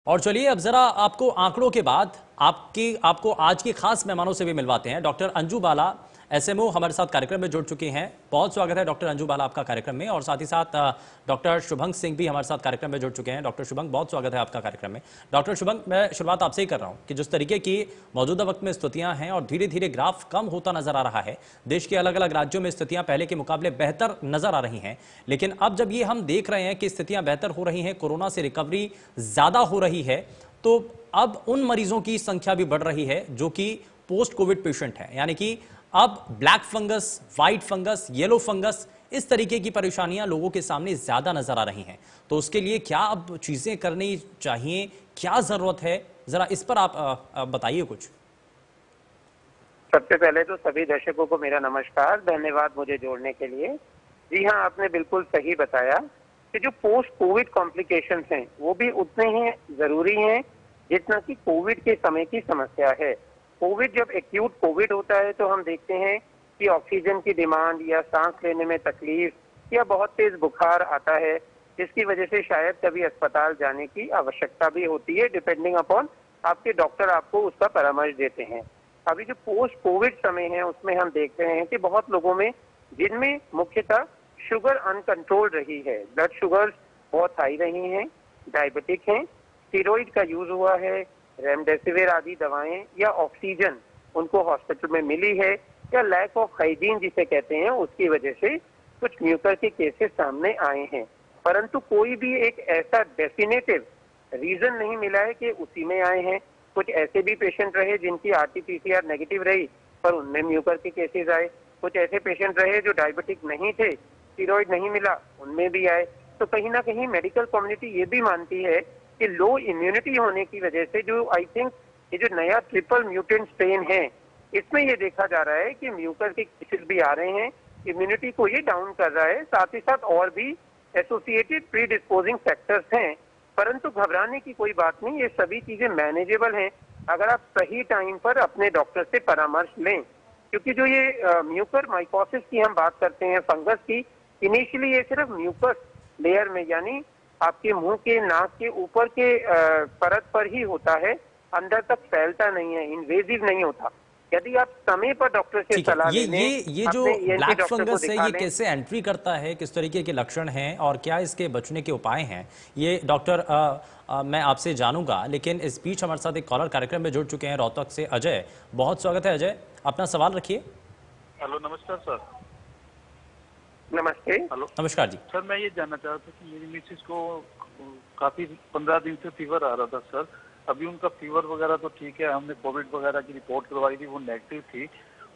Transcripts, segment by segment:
और चलिए अब जरा आपको आंकड़ों के बाद आपको आज की खास मेहमानों से भी मिलवाते हैं। डॉक्टर अंजू बाला एसएमओ हमारे साथ कार्यक्रम में जुड़ चुकी हैं। बहुत स्वागत है डॉक्टर अंजू बाला आपका कार्यक्रम में। और साथ ही साथ डॉक्टर शुभंग सिंह भी हमारे साथ कार्यक्रम में जुड़ चुके हैं। डॉक्टर शुभंग, बहुत स्वागत है आपका कार्यक्रम में। डॉक्टर शुभंग, मैं शुरुआत आपसे ही कर रहा हूं कि जिस तरीके की मौजूदा वक्त में स्थितियां हैं और धीरे धीरे ग्राफ कम होता नजर आ रहा है, देश के अलग अलग राज्यों में स्थितियां पहले के मुकाबले बेहतर नजर आ रही हैं, लेकिन अब जब ये हम देख रहे हैं कि स्थितियां बेहतर हो रही हैं, कोरोना से रिकवरी ज्यादा हो रही है, तो अब उन मरीजों की संख्या भी बढ़ रही है जो कि पोस्ट कोविड पेशेंट है, यानी कि अब black fungus, white fungus, yellow fungus, इस तरीके की परेशानियां लोगों के सामने ज्यादा नजर आ रही हैं। तो उसके लिए क्या अब चीजें करनी चाहिए, क्या जरूरत है, जरा इस पर आप बताइए कुछ। सबसे पहले तो सभी दर्शकों को मेरा नमस्कार, धन्यवाद मुझे जोड़ने के लिए। जी हाँ, आपने बिल्कुल सही बताया कि जो पोस्ट कोविड कॉम्प्लिकेशंस हैं वो भी उतने ही जरूरी हैं जितना कि कोविड के समय की समस्या है। कोविड जब एक्यूट कोविड होता है तो हम देखते हैं कि ऑक्सीजन की डिमांड या सांस लेने में तकलीफ या बहुत तेज बुखार आता है, जिसकी वजह से शायद कभी अस्पताल जाने की आवश्यकता भी होती है, डिपेंडिंग अपॉन आपके डॉक्टर आपको उसका परामर्श देते हैं। अभी जो पोस्ट कोविड समय है उसमें हम देख रहे हैं कि बहुत लोगों में, जिनमें मुख्यतः शुगर अनकंट्रोल्ड रही है, ब्लड शुगर्स बहुत हाई रही हैं, डायबिटिक हैं, स्टीरॉइड का यूज हुआ है, रेमडेसिविर आदि दवाएं या ऑक्सीजन उनको हॉस्पिटल में मिली है, या लैक ऑफ हाइजीन जिसे कहते हैं, उसकी वजह से कुछ म्यूकर के केसेस सामने आए हैं। परंतु कोई भी एक ऐसा डेफिनेटिव रीजन नहीं मिला है कि उसी में आए हैं। कुछ ऐसे भी पेशेंट रहे जिनकी आरटीपीसीआर नेगेटिव रही पर उनमें म्यूकर के केसेस आए। कुछ ऐसे पेशेंट रहे जो डायबिटिक नहीं थे, स्टीरॉइड नहीं मिला, उनमें भी आए। तो कहीं ना कहीं मेडिकल कम्युनिटी ये भी मानती है कि लो इम्यूनिटी होने की वजह से, जो आई थिंक ये जो नया ट्रिपल म्यूटेंट स्ट्रेन है, इसमें ये देखा जा रहा है कि म्यूकर के केसेस भी आ रहे हैं, इम्यूनिटी को ये डाउन कर रहा है। साथ ही साथ और भी एसोसिएटेड प्री डिस्पोजिंग फैक्टर्स हैं, परंतु घबराने की कोई बात नहीं, ये सभी चीजें मैनेजेबल हैं अगर आप सही टाइम पर अपने डॉक्टर से परामर्श लें। क्योंकि जो ये म्यूकर माइकोसिस की हम बात करते हैं, फंगस की, इनिशियली ये सिर्फ म्यूकस लेयर में, यानी आपके मुंह के, नाक के ऊपर के परत पर ही होता है, अंदर तक फैलता नहीं है, इन्वेजिव नहीं होता। यदि आप समय पर डॉक्टर से सलाह लें, ये जो ब्लैक फंगस है, ये कैसे एंट्री करता है, किस तरीके के लक्षण हैं और क्या इसके बचने के उपाय हैं, ये डॉक्टर मैं आपसे जानूंगा। लेकिन इस बीच हमारे साथ एक कॉलर कार्यक्रम में जुड़ चुके हैं रोहतक से, अजय। बहुत स्वागत है अजय, अपना सवाल रखिए। हेलो, नमस्कार सर। नमस्ते। हेलो, नमस्कार जी। सर मैं ये जानना चाह रहा था कि मेरी मिसेस को काफी 15 दिन से फीवर आ रहा था सर। अभी उनका फीवर वगैरह तो ठीक है, हमने कोविड वगैरह की रिपोर्ट करवाई थी, वो नेगेटिव थी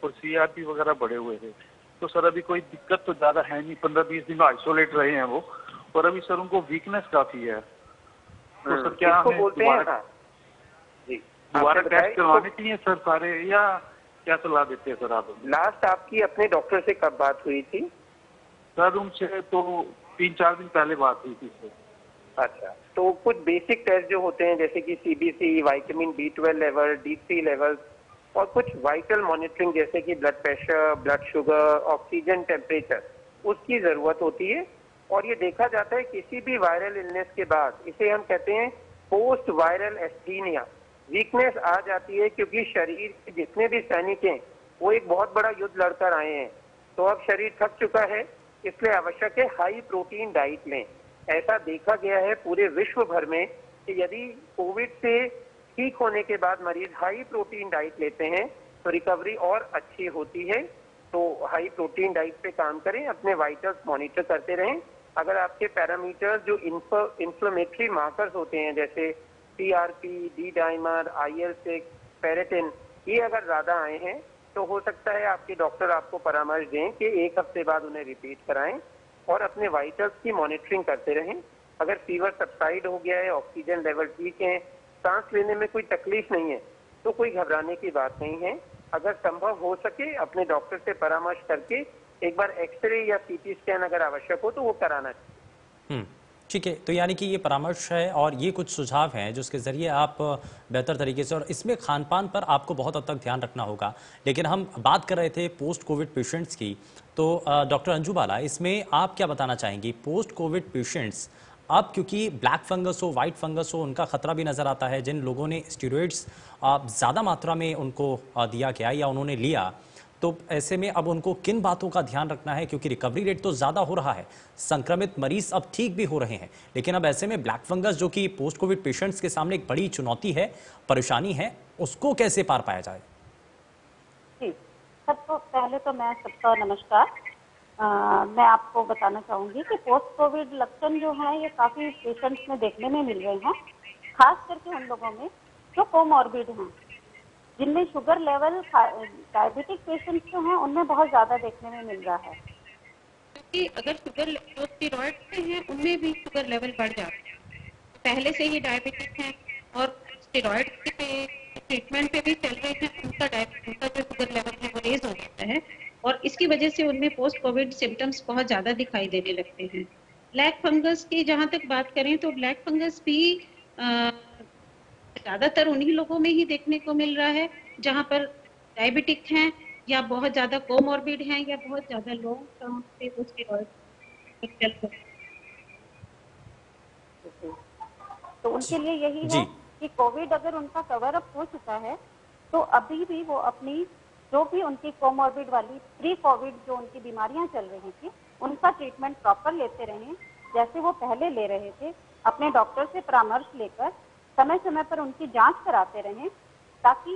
और सीआरपी वगैरह बढ़े हुए थे। तो सर अभी कोई दिक्कत तो ज्यादा है नहीं, 15-20 दिन आइसोलेट रहे हैं वो, और अभी सर उनको वीकनेस काफी है। तो सर क्या हमें दोबारा टेस्ट करवाने चाहिए सर सारे, या क्या सलाह देते हैं सर आप? लास्ट आपकी अपने डॉक्टर से कब बात हुई थी? सर उनसे तो 3-4 दिन पहले बात हुई थी सर। अच्छा, तो कुछ बेसिक टेस्ट जो होते हैं जैसे कि CBC, vitamin B12 level, D3 level, और कुछ वाइटल मॉनिटरिंग जैसे कि blood pressure, blood sugar, oxygen temperature, उसकी जरूरत होती है। और ये देखा जाता है किसी भी वायरल इलनेस के बाद, इसे हम कहते हैं पोस्ट वायरल एस्थीनिया, वीकनेस आ जाती है, क्योंकि शरीर के जितने भी सैनिक हैं वो एक बहुत बड़ा युद्ध लड़कर आए हैं, तो अब शरीर थक चुका है, इसलिए आवश्यक है हाई प्रोटीन डाइट लें। ऐसा देखा गया है पूरे विश्व भर में कि यदि कोविड से ठीक होने के बाद मरीज हाई प्रोटीन डाइट लेते हैं तो रिकवरी और अच्छी होती है। तो हाई प्रोटीन डाइट पे काम करें, अपने वाइटल्स मॉनिटर करते रहें। अगर आपके पैरामीटर्स जो इंफ्लेमेटरी मार्कर्स होते हैं जैसे CRP, D dimer, IL-6, ferritin, ये अगर ज्यादा आए हैं तो हो सकता है आपके डॉक्टर आपको परामर्श दें कि 1 हफ्ते बाद उन्हें रिपीट कराएं और अपने वाइटल्स की मॉनिटरिंग करते रहें। अगर फीवर सबसाइड हो गया है, ऑक्सीजन लेवल ठीक है, सांस लेने में कोई तकलीफ नहीं है, तो कोई घबराने की बात नहीं है। अगर संभव हो सके अपने डॉक्टर से परामर्श करके एक बार एक्सरे या सीटी स्कैन अगर आवश्यक हो तो वो कराना चाहिए। ठीक है, तो यानी कि ये परामर्श है और ये कुछ सुझाव हैं जिसके ज़रिए आप बेहतर तरीके से, और इसमें खान पान पर आपको बहुत हद तक ध्यान रखना होगा। लेकिन हम बात कर रहे थे पोस्ट कोविड पेशेंट्स की, तो डॉक्टर अंजू बाला, इसमें आप क्या बताना चाहेंगी? पोस्ट कोविड पेशेंट्स अब क्योंकि ब्लैक फंगस हो, वाइट फंगस हो, उनका खतरा भी नजर आता है। जिन लोगों ने स्टेरॉइड्स ज़्यादा मात्रा में उनको दिया गया या उन्होंने लिया, तो ऐसे में अब उनको किन बातों का ध्यान रखना है? क्योंकि रिकवरी रेट तो ज़्यादा हो रहा है, संक्रमित मरीज अब ठीक भी हो रहे हैं, लेकिन अब ऐसे में ब्लैक फंगस जो कि पोस्ट कोविड पेशेंट्स के सामने एक बड़ी चुनौती है, परेशानी है, उसको कैसे पार पाया जाए? जी, सबको पहले तो मैं सबका नमस्कार। मैं आपको बताना चाहूँगी कि पोस्ट कोविड लक्षण जो हैं ये काफ़ी पेशेंट्स में देखने में मिल रहे हैं, खास करके उन लोगों में जो कोमॉर्बिड हैं, जिनमें शुगर लेवल डायबिटिक पेशेंट्स जो हैं उनमें बहुत ज़्यादा देखने में मिल रहा है। क्योंकि अगर शुगर जो स्टेरॉइड से हैं उनमें भी शुगर लेवल बढ़ जाता है, पहले से ही डायबिटिक हैं और स्टेरॉइड के ट्रीटमेंट पे भी चल रहे हैं, उनका जो शुगर लेवल है वो रेज हो जाता है और इसकी वजह से उनमें पोस्ट कोविड सिम्टम्स बहुत ज़्यादा दिखाई देने लगते हैं। ब्लैक फंगस की जहाँ तक बात करें तो ब्लैक फंगस भी ज़्यादातर उन्हीं लोगों में ही देखने को मिल रहा है जहाँ पर डायबिटिक हैं या बहुत ज़्यादा कोमॉर्बिड हैं या बहुत ज़्यादा लॉन्ग टर्म से वो स्टेरॉइड चल रहे हैं। तो उनके लिए यही जी। है कि कोविड अगर उनका कवर अप हो चुका है तो अभी भी वो अपनी जो भी उनकी कोमॉर्बिड वाली प्री कोविड जो उनकी बीमारियां चल रही थी उनका ट्रीटमेंट प्रॉपर लेते रहें, जैसे वो पहले ले रहे थे। अपने डॉक्टर से परामर्श लेकर समय समय पर उनकी जांच कराते रहें, ताकि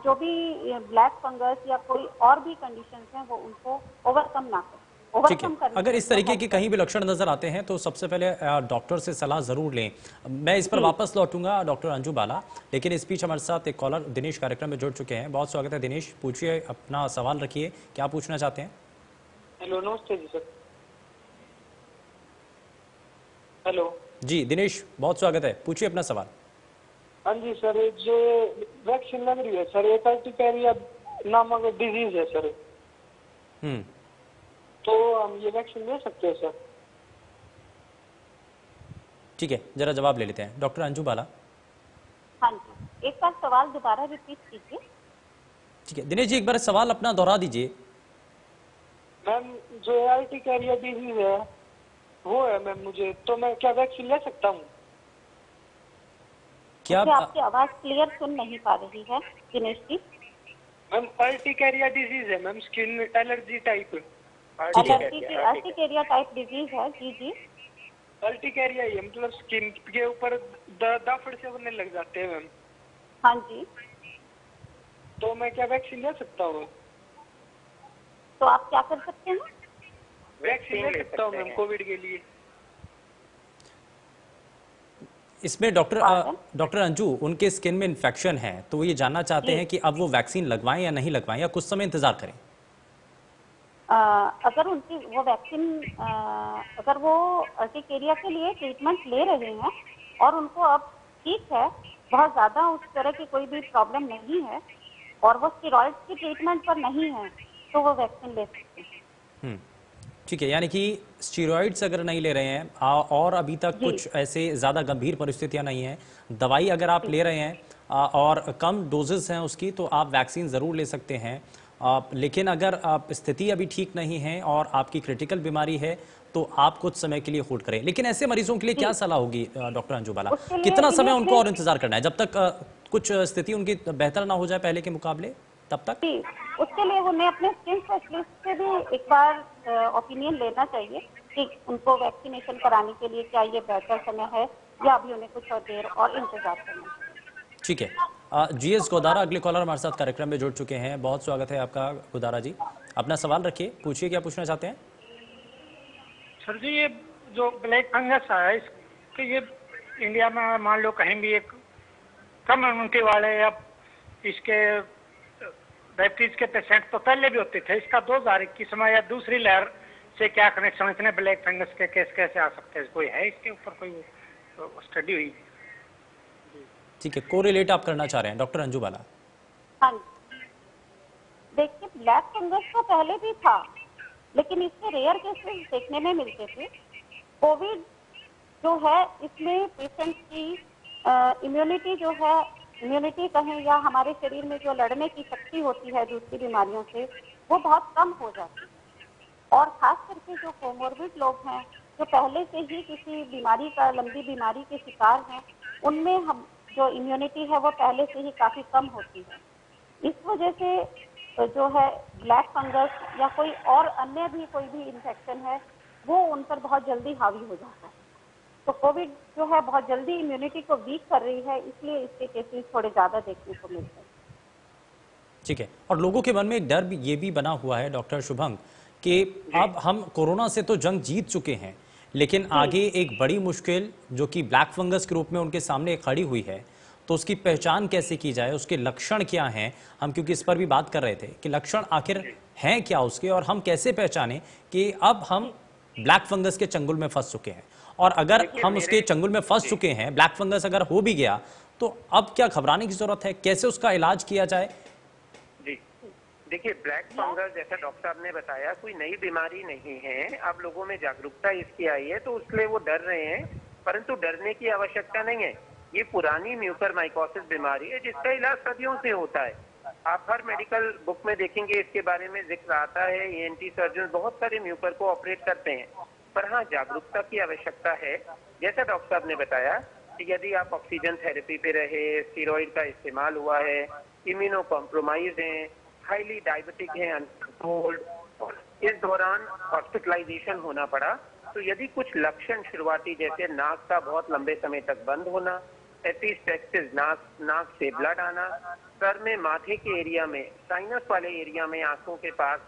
जो भी ब्लैक फंगस या कोई और भी कंडीशंस हैं वो उनको ओवरकम ना करें। ठीक है, अगर इस तरीके के कहीं भी लक्षण नजर आते हैं तो सबसे पहले डॉक्टर से सलाह जरूर लें। मैं इस पर वापस लौटूंगा डॉक्टर अंजू बाला, लेकिन इस बीच हमारे साथ एक कॉलर दिनेश कार्यक्रम में जुड़ चुके हैं। बहुत स्वागत है दिनेश, पूछिए, अपना सवाल रखिए, क्या पूछना चाहते हैं? हेलो, नमस्ते जी सर। हेलो जी दिनेश, बहुत स्वागत है, पूछिए अपना सवाल। हाँ जी सर, जो वैक्सीन लग रही है सर, एक अर्टिकेरिया नामक डिजीज है सर, तो हम ये वैक्सीन ले सकते हैं सर? ठीक है, जरा जवाब ले लेते हैं डॉक्टर अंजू बाला। हाँ जी, एक बार सवाल दोबारा रिपीट कीजिए। ठीक है दिनेश जी, एक बार सवाल अपना दोहरा दीजिए। मैम, जो अर्टिकेरिया डिजीज है वो है मैम मुझे, तो मैं क्या वैक्सीन ले सकता हूँ? क्या आपकी आवाज क्लियर सुन नहीं पा रही है Dinesh ji. Ma'am, urticaria disease है ma'am, skin allergy type. Urticaria type disease है। जी जी, अर्टिकेरिया ही है, मतलब स्किन के ऊपर दाफड़ से बनने लग जाते हैं मैम। हाँ जी, तो मैं क्या वैक्सीन ले सकता हूँ? तो आप क्या कर सकते हैं? वैक्सीन ले सकता हूँ मैम कोविड के लिए। इसमें डॉक्टर अंजू, उनके स्किन में इन्फेक्शन है तो ये जानना चाहते हैं कि अब वो वैक्सीन लगवाएं या नहीं लगवाएं, या कुछ समय इंतजार करें? अगर उनकी वो वैक्सीन अगर वो अर्टिकेरिया के लिए ट्रीटमेंट ले रहे हैं और उनको अब ठीक है, बहुत ज़्यादा उस तरह की कोई भी प्रॉब्लम नहीं है और वो स्टेरॉइड्स की ट्रीटमेंट पर नहीं है, तो वो वैक्सीन ले सकते हैं। ठीक है, यानी कि स्टेरॉइड्स अगर नहीं ले रहे हैं और अभी तक कुछ ऐसे ज़्यादा गंभीर परिस्थितियां नहीं हैं, दवाई अगर आप ले रहे हैं और कम डोजेस हैं उसकी, तो आप वैक्सीन ज़रूर ले सकते हैं। लेकिन अगर स्थिति अभी ठीक नहीं है और आपकी क्रिटिकल बीमारी है तो आप कुछ समय के लिए होल्ड करें। लेकिन ऐसे मरीजों के लिए क्या सलाह होगी डॉक्टर अंजू बाला? कितना समय उनको और इंतजार करना है जब तक कुछ स्थिति उनकी बेहतर ना हो जाए पहले के मुकाबले, तब तक? उसके लिए उन्हें अपने स्किन स्पेशलिस्ट से भी एक बार ओपिनियन लेना चाहिए कि उनको वैक्सीनेशन कराने के लिए क्या ये बेहतर समय है या अभी उन्हें कुछ और देर और इंतजार करना है। ठीक है, जीएस गोदारा अगले कॉलर हमारे साथ कार्यक्रम में जुड़ चुके हैं। बहुत स्वागत है आपका गोदारा जी, अपना सवाल रखिए, पूछिए क्या पूछना चाहते हैं। सर जी, ये जो ब्लैक फंगस है इसके ये इंडिया में मान लो कहीं भी एक कम इम्यूनिटी वाले या इसके डायबिटीज के पेशेंट तो पहले भी होते थे, इसका 2021 में या दूसरी लहर से क्या कनेक्शन, इतने ब्लैक फंगस के केस कैसे आ सकते हैं? कोई है इसके ऊपर कोई स्टडी हुई? ठीक है, कोरिलेट आप करना चाह रहे हैं डॉक्टर अंजू बाला? हाँ, देखिए ब्लैक फंगस तो पहले भी था, लेकिन इसके रेयर केसेस देखने में मिलते थे। कोविड जो है इसमें पेशेंट की इम्यूनिटी जो है, इम्यूनिटी कहें या हमारे शरीर में जो लड़ने की शक्ति होती है दूसरी बीमारियों से, वो बहुत कम हो जाती है। और खास करके जो कोमोर्बिड लोग हैं जो पहले से ही किसी बीमारी का लंबी बीमारी के शिकार हैं, उनमें हम जो इम्यूनिटी है वो पहले से ही काफ़ी कम होती है। इस वजह से जो है ब्लैक फंगस या कोई और अन्य भी कोई भी इन्फेक्शन है वो उन पर बहुत जल्दी हावी हो जाता है। तो कोविड जो है बहुत जल्दी इम्यूनिटी को वीक कर रही है, इसलिए इसके केसेस थोड़े ज़्यादा देखने को मिलते हैं। ठीक है, और लोगों के मन में एक डर भी ये भी बना हुआ है डॉक्टर शुभंग कि अब हम कोरोना से तो जंग जीत चुके हैं, लेकिन आगे एक बड़ी मुश्किल जो कि ब्लैक फंगस के रूप में उनके सामने खड़ी हुई है, तो उसकी पहचान कैसे की जाए, उसके लक्षण क्या हैं, हम क्योंकि इस पर भी बात कर रहे थे कि लक्षण आखिर हैं क्या उसके, और हम कैसे पहचानें कि अब हम ब्लैक फंगस के चंगुल में फंस चुके हैं, और अगर हम उसके चंगुल में फंस चुके हैं, ब्लैक फंगस अगर हो भी गया तो अब क्या घबराने की जरूरत है, कैसे उसका इलाज किया जाए? जी देखिए, ब्लैक फंगस जैसा डॉक्टर साहब ने बताया कोई नई बीमारी नहीं है। अब लोगों में जागरूकता इसकी आई है तो उसके लिए वो डर रहे हैं, परंतु डरने की आवश्यकता नहीं है। ये पुरानी म्यूकरमाइकोसिस बीमारी है जिसका इलाज सदियों से होता है। आप हर मेडिकल बुक में देखेंगे इसके बारे में जिक्र आता है। ईएनटी सर्जन बहुत सारे म्यूकर को ऑपरेट करते हैं, पर हाँ जागरूकता की आवश्यकता है। जैसा डॉक्टर साहब ने बताया कि यदि आप ऑक्सीजन थेरेपी पे रहे, स्टीरॉइड का इस्तेमाल हुआ है, इम्यूनो कॉम्प्रोमाइज हैं, हाईली डायबिटिक हैं, अनकंट्रोल्ड, और इस दौरान हॉस्पिटलाइजेशन होना पड़ा, तो यदि कुछ लक्षण शुरुआती जैसे नाक का बहुत लंबे समय तक बंद होना, एपिस्टेक्सिस नाक से ब्लड आना, सर में माथे के एरिया में, साइनस वाले एरिया में आंखों के पास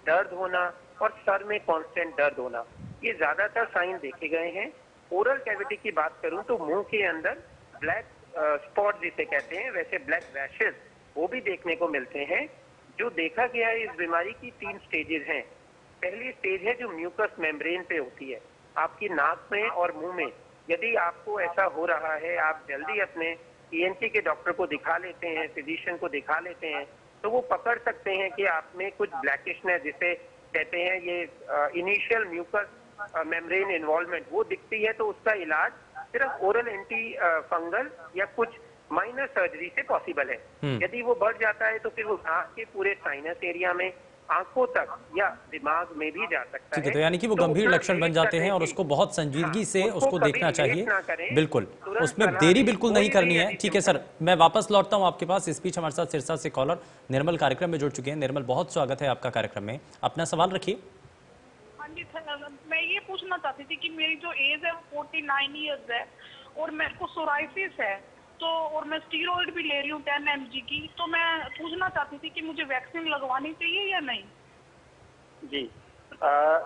दर्द होना और सर में कांस्टेंट दर्द होना, ये ज्यादातर साइन देखे गए हैं। ओरल कैविटी की बात करूं तो मुंह के अंदर ब्लैक स्पॉट जिसे कहते हैं, वैसे ब्लैक रैशेस वो भी देखने को मिलते हैं। जो देखा गया है इस बीमारी की 3 स्टेजेस हैं। पहली स्टेज है जो म्यूकस मेम्ब्रेन पे होती है, आपकी नाक में और मुंह में। यदि आपको ऐसा हो रहा है, आप जल्दी अपने ईएनटी के डॉक्टर को दिखा लेते हैं, फिजिशियन को दिखा लेते हैं, तो वो पकड़ सकते हैं कि आप में कुछ ब्लैकिशनेस जिसे कहते हैं, ये इनिशियल म्यूकस मेम्ब्रेन इन्वॉल्वमेंट वो दिखती है, तो उसका इलाज सिर्फ ओरल एंटी फंगल या कुछ माइनर सर्जरी से पॉसिबल है। यदि वो बढ़ जाता है तो फिर वो नाक के पूरे साइनस एरिया में, आंखों तक या दिमाग में भी जा सकता है। तो यानी कि वो गंभीर लक्षण बन जाते हैं और उसको बहुत संजीदगी से उसको देखना चाहिए। बिल्कुल, उसमें देरी बिल्कुल नहीं करनी है। ठीक है सर, मैं वापस लौटता हूँ आपके पास। इस बीच हमारे साथ सिरसा से कॉलर निर्मल कार्यक्रम में जुड़ चुके हैं। निर्मल, बहुत स्वागत है आपका कार्यक्रम में, अपना सवाल रखिए। हाँ जी, मैं ये पूछना चाहती थी कि मेरी जो एज है वो 49 ईयर्स है और मेरे को सोराइसिस है, तो और मैं स्टीरॉइड भी ले रही हूँ 10 mg की, तो मैं पूछना चाहती थी कि मुझे वैक्सीन लगवानी चाहिए या नहीं? जी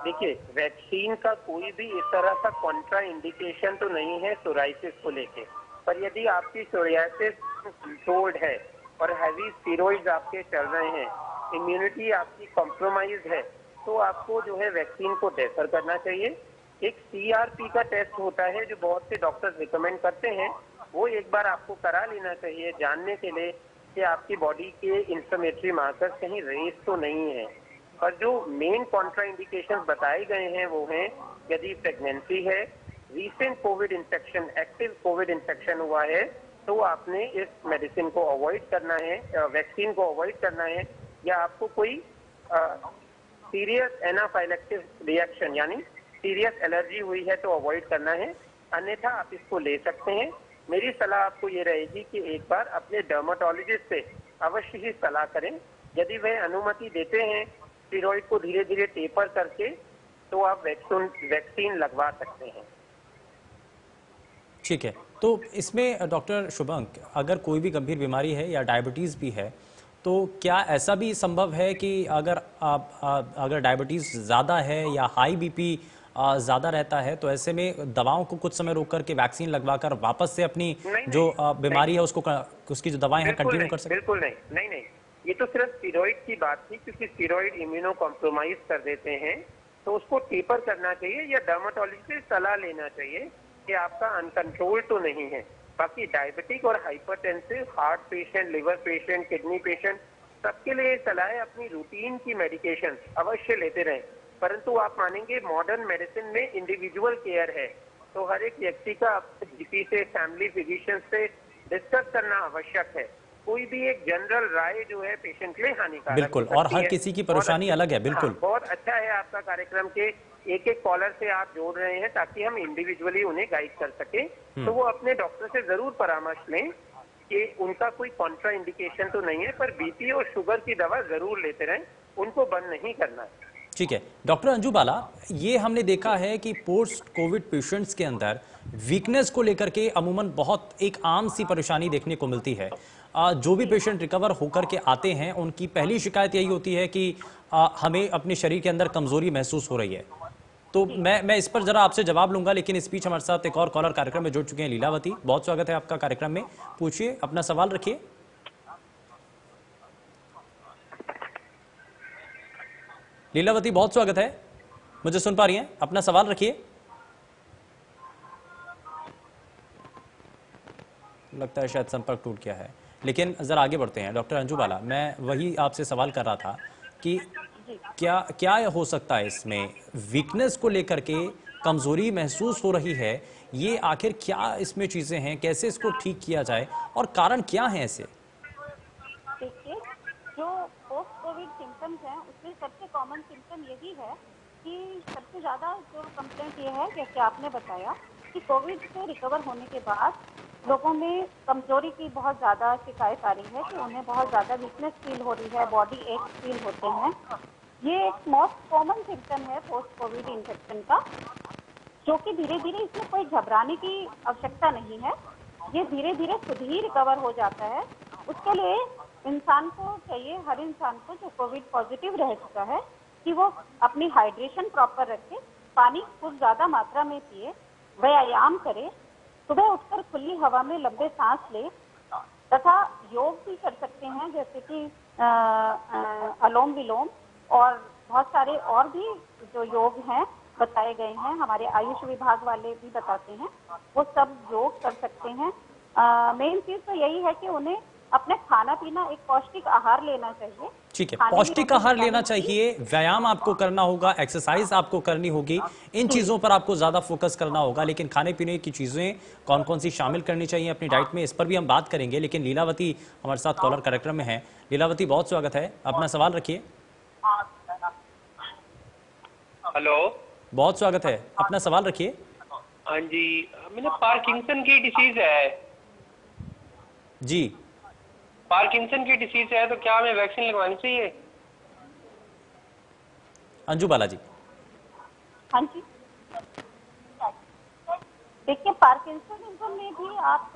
देखिए, वैक्सीन का कोई भी इस तरह का कॉन्ट्रा इंडिकेशन तो नहीं है सोराइसिस को लेके, पर यदि आपकी सोरियासिस कंट्रोल्ड है और हैवी स्टीरॉइड्स आपके चल रहे हैं, इम्यूनिटी आपकी कॉम्प्रोमाइज है, तो आपको जो है वैक्सीन को डेफर करना चाहिए। एक सीआरपी का टेस्ट होता है जो बहुत से डॉक्टर्स रिकमेंड करते हैं, वो एक बार आपको करा लेना चाहिए जानने के लिए कि आपकी बॉडी के इंफ्लेमेटरी मार्कर्स कहीं रेस तो नहीं है। और जो मेन कॉन्ट्रा इंडिकेशंस बताए गए हैं वो हैं, यदि प्रेगनेंसी है, recent Covid infection, active Covid infection हुआ है, तो आपने इस मेडिसिन को अवॉइड करना है, वैक्सीन को अवॉइड करना है, या आपको कोई सीरियस एनाफाइलेक्टिक रिएक्शन यानी सीरियस एलर्जी हुई है तो अवॉइड करना है, अन्यथा आप इसको ले सकते हैं। मेरी सलाह आपको ये रहेगी कि एक बार अपने डर्माटोलॉजिस्ट से अवश्य ही सलाह करें। यदि वह अनुमति देते हैं स्टीरॉइड को धीरे धीरे टेपर करके, तो आप वैक्सीन लगवा सकते हैं। ठीक है, तो इसमें डॉक्टर शुभंग, अगर कोई भी गंभीर बीमारी है या डायबिटीज भी है, तो क्या ऐसा भी संभव है कि अगर डायबिटीज ज़्यादा है या हाई बीपी ज़्यादा रहता है, तो ऐसे में दवाओं को कुछ समय रोक करके वैक्सीन लगवाकर वापस से अपनी जो बीमारी है उसकी जो दवाएं हैं कंटिन्यू कर सकते? बिल्कुल नहीं, ये तो सिर्फ स्टीरॉइड की बात थी, क्योंकि स्टीरॉइड इम्यूनो कॉम्प्रोमाइज कर देते हैं, तो उसको टेपर करना चाहिए या डर्माटोलॉजिस्ट से सलाह लेना चाहिए कि आपका अनकंट्रोल तो नहीं है। बाकी डायबिटिक और hypertensive, heart patient, liver patient, kidney patient, सबके लिए सलाह है अपनी रूटीन की मेडिकेशन अवश्य लेते रहें। परंतु आप मानेंगे मॉडर्न मेडिसिन में इंडिविजुअल केयर है, तो हर एक व्यक्ति का जीपी से, फैमिली फिजिशियन से डिस्कस करना आवश्यक है। कोई भी एक जनरल राय जो है पेशेंट के लिए हानिकारक बिल्कुल, और हर किसी की परेशानी अलग है। बिल्कुल, बहुत अच्छा है आपका कार्यक्रम के एक एक कॉलर से आप जोड़ रहे हैं ताकि हम इंडिविजुअली उन्हें गाइड कर सके, तो वो अपने डॉक्टर से जरूर परामर्श लें कि उनका कोई कॉन्ट्रा इंडिकेशन तो नहीं है, पर बीपी और शुगर की दवा जरूर लेते रहें, उनको बंद नहीं करना है। ठीक है डॉक्टर अंजू बाला, ये हमने देखा है कि पोस्ट कोविड पेशेंट्स के अंदर वीकनेस को लेकर के अमूमन बहुत एक आम सी परेशानी देखने को मिलती है। जो भी पेशेंट रिकवर होकर के आते हैं उनकी पहली शिकायत यही होती है कि हमें अपने शरीर के अंदर कमजोरी महसूस हो रही है। तो मैं इस पर जरा आपसे जवाब लूंगा, लेकिन इस बीच हमारे साथ एक और कॉलर कार्यक्रम में जुड़ चुके हैं। लीलावती, बहुत स्वागत है आपका कार्यक्रम में। पूछिए, अपना सवाल रखिए। लीलावती, बहुत स्वागत है, मुझे सुन पा रही हैं? अपना सवाल रखिए। लगता है शायद संपर्क टूट गया है, लेकिन जरा आगे बढ़ते हैं। डॉक्टर अंजू बाला, मैं वही आपसे सवाल कर रहा था कि क्या हो सकता है इसमें वीकनेस को लेकर के कमजोरी महसूस हो रही है, ये आखिर क्या इसमें चीजें हैं, कैसे इसको ठीक किया जाए और कारण क्या है ऐसे? देखिए, जो पोस्ट कोविड सिम्टम्स हैं उसमें सबसे कॉमन सिम्टम यही है कि सबसे ज़्यादा जो कंप्लेंट ये है, जैसे आपने बताया कि कोविड से रिकवर होने के बाद लोगों में कमजोरी की बहुत ज़्यादा शिकायत आ रही है कि उन्हें बहुत ज़्यादा वीकनेस फील हो रही है, बॉडी एक फील होते हैं। ये एक मोस्ट कॉमन सिम्टम है पोस्ट कोविड इन्फेक्शन का, जो कि धीरे धीरे इसमें कोई घबराने की आवश्यकता नहीं है। ये धीरे धीरे खुद ही रिकवर हो जाता है। उसके लिए इंसान को चाहिए, हर इंसान को जो कोविड पॉजिटिव रह चुका है, कि वो अपनी हाइड्रेशन प्रॉपर रखे, पानी खूब ज़्यादा मात्रा में पिए, व्यायाम करे, सुबह उठकर खुली हवा में लंबे सांस ले, तथा योग भी कर सकते हैं, जैसे कि अलोम विलोम और बहुत सारे और भी जो योग हैं बताए गए हैं, हमारे आयुष विभाग वाले भी बताते हैं, वो सब योग कर सकते हैं। मेन चीज तो यही है कि उन्हें अपने खाना पीना, एक पौष्टिक आहार लेना चाहिए। ठीक है, पौष्टिक आहार लेना चाहिए, व्यायाम आपको करना होगा, एक्सरसाइज आपको करनी होगी, इन चीजों पर आपको ज्यादा फोकस करना होगा। लेकिन खाने पीने की चीजें कौन कौन सी शामिल करनी चाहिए अपनी डाइट में, इस पर भी हम बात करेंगे। लेकिन लीलावती हमारे साथ कॉलर कार्यक्रम में है। लीलावती, बहुत स्वागत है, अपना सवाल रखिए। हेलो, बहुत स्वागत है, अपना सवाल रखिए। हाँ जी, मैंने पार्किंसन की डिसीज है जी। पार्किंसन की डिसीज है, तो क्या हमें वैक्सीन लगवानी चाहिए? अंजू बाला जी। हाँ जी, देखिए, पार्किंसनिज्म में भी आप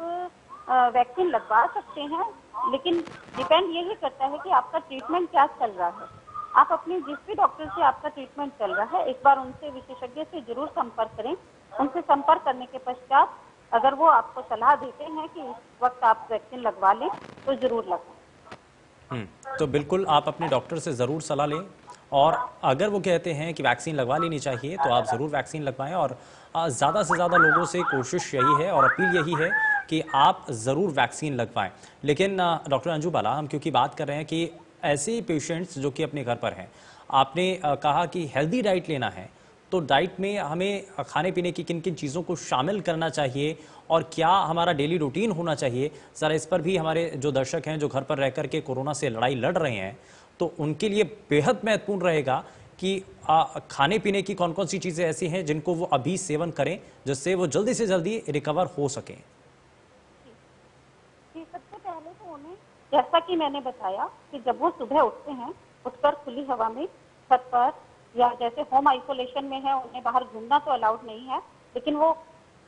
वैक्सीन लगवा सकते हैं, लेकिन डिपेंड यही करता है कि आपका ट्रीटमेंट क्या चल रहा है। आप अपने जिस भी डॉक्टर से आपका ट्रीटमेंट चल रहा है, एक बार उनसे, विशेषज्ञ से जरूर संपर्क करें। उनसे संपर्क करने के पश्चात अगर वो आपको सलाह देते हैं कि इस वक्त आप वैक्सीन लगवा लें, तो जरूर लगवाएं। तो बिल्कुल आप अपने डॉक्टर से ज़रूर सलाह लें, और अगर वो कहते हैं कि वैक्सीन लगवा लेनी चाहिए तो आप ज़रूर वैक्सीन लगवाएं। और ज़्यादा से ज़्यादा लोगों से कोशिश यही है और अपील यही है कि आप ज़रूर वैक्सीन लगवाएं। लेकिन डॉक्टर अंजू बाला, हम क्योंकि बात कर रहे हैं कि ऐसे पेशेंट्स जो कि अपने घर पर हैं, आपने कहा कि हेल्दी डाइट लेना है, तो डाइट में हमें खाने पीने की किन किन चीज़ों को शामिल करना चाहिए और क्या हमारा डेली रूटीन होना चाहिए, ज़रा इस पर भी हमारे जो दर्शक हैं जो घर पर रह कर के कोरोना से लड़ाई लड़ रहे हैं, तो उनके लिए बेहद महत्वपूर्ण रहेगा कि खाने पीने की कौन कौन सी चीज़ें ऐसी हैं जिनको वो अभी सेवन करें, जिससे वो जल्दी से जल्दी रिकवर हो सकें। सबसे पहले तो उन्हें, जैसा कि मैंने बताया, कि जब वो सुबह उठते हैं, उठकर खुली हवा में, छत पर, या जैसे होम आइसोलेशन में है, उन्हें बाहर घूमना तो अलाउड नहीं है, लेकिन वो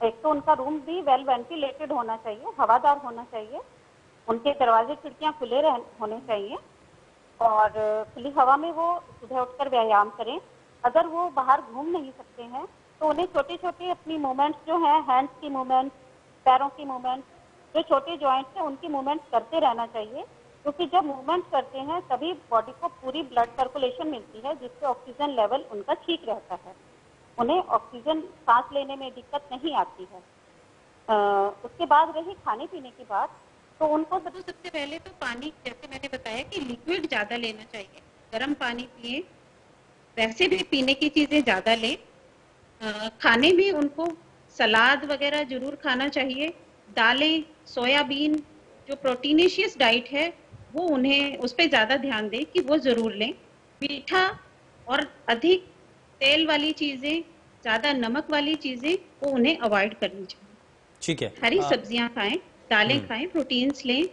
एक तो उनका रूम भी वेल वेंटिलेटेड होना चाहिए, हवादार होना चाहिए, उनके दरवाजे खिड़कियां खुले होने चाहिए, और खुली हवा में वो सुबह उठकर व्यायाम करें। अगर वो बाहर घूम नहीं सकते हैं तो उन्हें छोटे छोटे अपनी मूवमेंट्स जो हैं, हैंड्स की मूवमेंट्स, पैरों की मूवमेंट्स, जो छोटे जॉइंट्स हैं उनकी मूवमेंट्स करते रहना चाहिए, क्योंकि जब मूवमेंट करते हैं तभी बॉडी को पूरी ब्लड सर्कुलेशन मिलती है, जिससे ऑक्सीजन लेवल उनका ठीक रहता है, उन्हें ऑक्सीजन सांस लेने में दिक्कत नहीं आती है। उसके बाद रही खाने पीने की बात, तो उनको सबसे पहले तो पानी, जैसे मैंने बताया कि लिक्विड ज़्यादा लेना चाहिए, गर्म पानी पिए, वैसे भी पीने की चीज़ें ज़्यादा लें। खाने में उनको सलाद वगैरह जरूर खाना चाहिए, दालें, सोयाबीन, जो प्रोटीनेशियस डाइट है वो उन्हें उस पर ज़्यादा ध्यान दें कि वो ज़रूर लें। मीठा और अधिक तेल वाली चीजें, ज्यादा नमक वाली चीजें वो उन्हें अवॉइड करनी चाहिए। ठीक है। हरी सब्जियां खाएं, दालें खाएं, प्रोटीन्स लें।